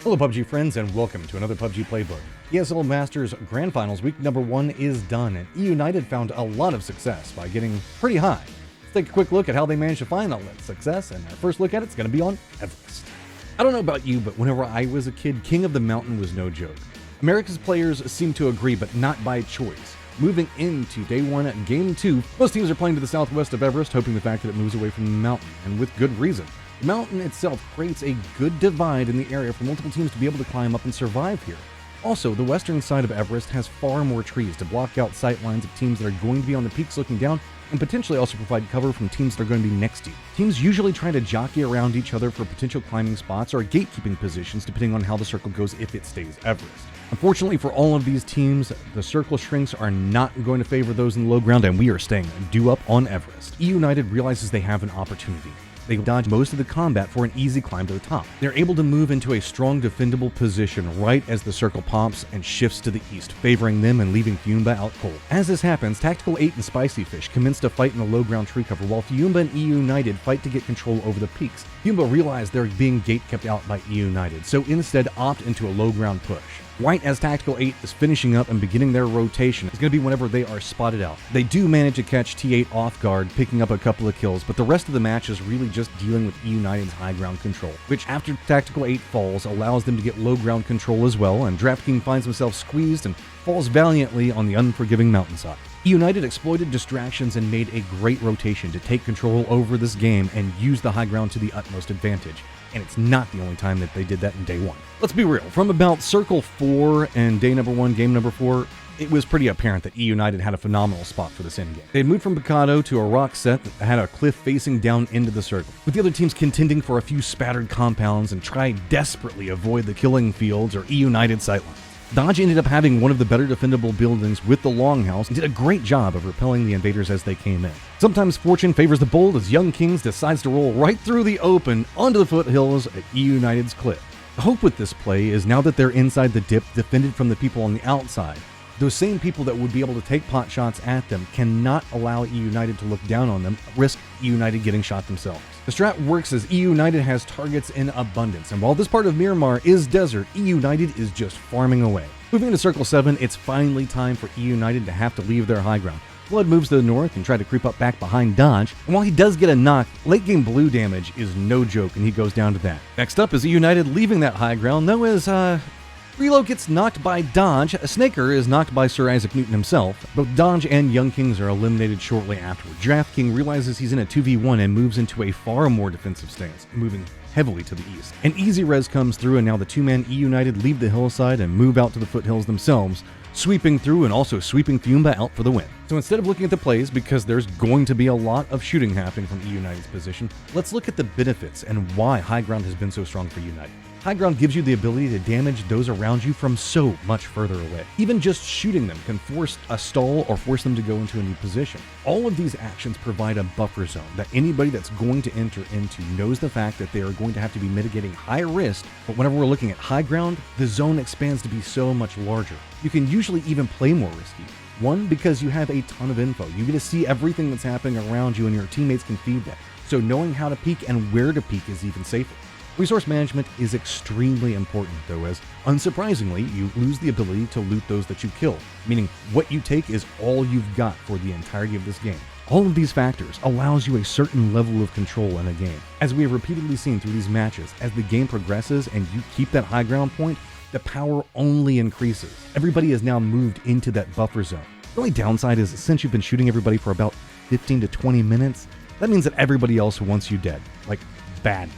Hello PUBG friends and welcome to another PUBG Playbook. ESL Masters Grand Finals week number 1 is done and E United found a lot of success by getting pretty high. Let's take a quick look at how they managed to find all that success, and our first look at it's going to be on Everest. I don't know about you, but whenever I was a kid, King of the Mountain was no joke. America's players seem to agree, but not by choice. Moving into day 1 at game 2, most teams are playing to the southwest of Everest, hoping the fact that it moves away from the mountain, and with good reason. The mountain itself creates a good divide in the area for multiple teams to be able to climb up and survive here. Also, the western side of Everest has far more trees to block out sight lines of teams that are going to be on the peaks looking down, and potentially also provide cover from teams that are going to be next to you. Teams usually try to jockey around each other for potential climbing spots or gatekeeping positions depending on how the circle goes if it stays Everest. Unfortunately for all of these teams, the circle shrinks are not going to favor those in the low ground, and we are staying due up on Everest. E United realizes they have an opportunity. They dodge most of the combat for an easy climb to the top. They're able to move into a strong defendable position right as the circle pops and shifts to the east, favoring them and leaving Fiumba out cold. As this happens, Tactical 8 and Spicy Fish commence to fight in the low ground tree cover, while Fiumba and E United fight to get control over the peaks. Fiumba realize they're being gate kept out by E United, so instead opt into a low ground push. Right as Tactical 8 is finishing up and beginning their rotation, it's going to be whenever they are spotted out. They do manage to catch T8 off guard, picking up a couple of kills, but the rest of the match is really just dealing with E United's high ground control, which after Tactical 8 falls allows them to get low ground control as well, and DraftKings finds himself squeezed and falls valiantly on the unforgiving mountainside. E United exploited distractions and made a great rotation to take control over this game and use the high ground to the utmost advantage. And it's not the only time that they did that in day 1. Let's be real, from about circle 4 and day number 1, game number 4, it was pretty apparent that E United had a phenomenal spot for this endgame. They had moved from Picado to a rock set that had a cliff facing down into the circle, with the other teams contending for a few spattered compounds and trying desperately avoid the killing fields or E United sightlines. Dodge ended up having one of the better defendable buildings with the Longhouse and did a great job of repelling the invaders as they came in. Sometimes fortune favors the bold as Young Kings decides to roll right through the open onto the foothills at E United's cliff. The hope with this play is now that they're inside the dip, defended from the people on the outside, those same people that would be able to take pot shots at them cannot allow E United to look down on them, risk E United getting shot themselves. The strat works as E United has targets in abundance, and while this part of Miramar is desert, E United is just farming away. Moving into Circle 7, it's finally time for E United to have to leave their high ground. Blood moves to the north and try to creep up back behind Dodge, and while he does get a knock, late game blue damage is no joke and he goes down to that. Next up is E United leaving that high ground, though as Reload gets knocked by Dodge, Snaker is knocked by Sir Isaac Newton himself. Both Dodge and Young Kings are eliminated shortly afterward. DraftKings realizes he's in a 2v1 and moves into a far more defensive stance, moving heavily to the east. An easy res comes through, and now the two-man E United leave the hillside and move out to the foothills themselves, sweeping through and also sweeping Fiumba out for the win. So instead of looking at the plays, because there's going to be a lot of shooting happening from E United's position, let's look at the benefits and why high ground has been so strong for United. High ground gives you the ability to damage those around you from so much further away. Even just shooting them can force a stall or force them to go into a new position. All of these actions provide a buffer zone that anybody that's going to enter into knows the fact that they are going to have to be mitigating high risk, but whenever we're looking at high ground, the zone expands to be so much larger. You can usually even play more risky. One, because you have a ton of info. You get to see everything that's happening around you and your teammates can feed that. So knowing how to peek and where to peek is even safer. Resource management is extremely important though, as unsurprisingly, you lose the ability to loot those that you kill, meaning what you take is all you've got for the entirety of this game. All of these factors allows you a certain level of control in a game. As we have repeatedly seen through these matches, as the game progresses and you keep that high ground point, the power only increases. Everybody has now moved into that buffer zone. The only downside is since you've been shooting everybody for about 15 to 20 minutes, that means that everybody else wants you dead, like bad.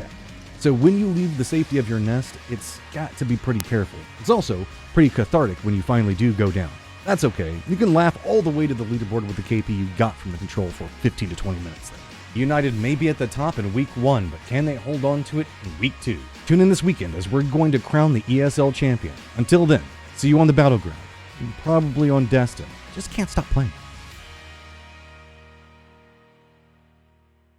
So when you leave the safety of your nest, it's got to be pretty careful. It's also pretty cathartic when you finally do go down. That's okay. You can laugh all the way to the leaderboard with the KP you got from the control for 15 to 20 minutes there. United may be at the top in week 1, but can they hold on to it in week 2? Tune in this weekend as we're going to crown the ESL champion. Until then, see you on the battleground, and probably on Destin. Just can't stop playing.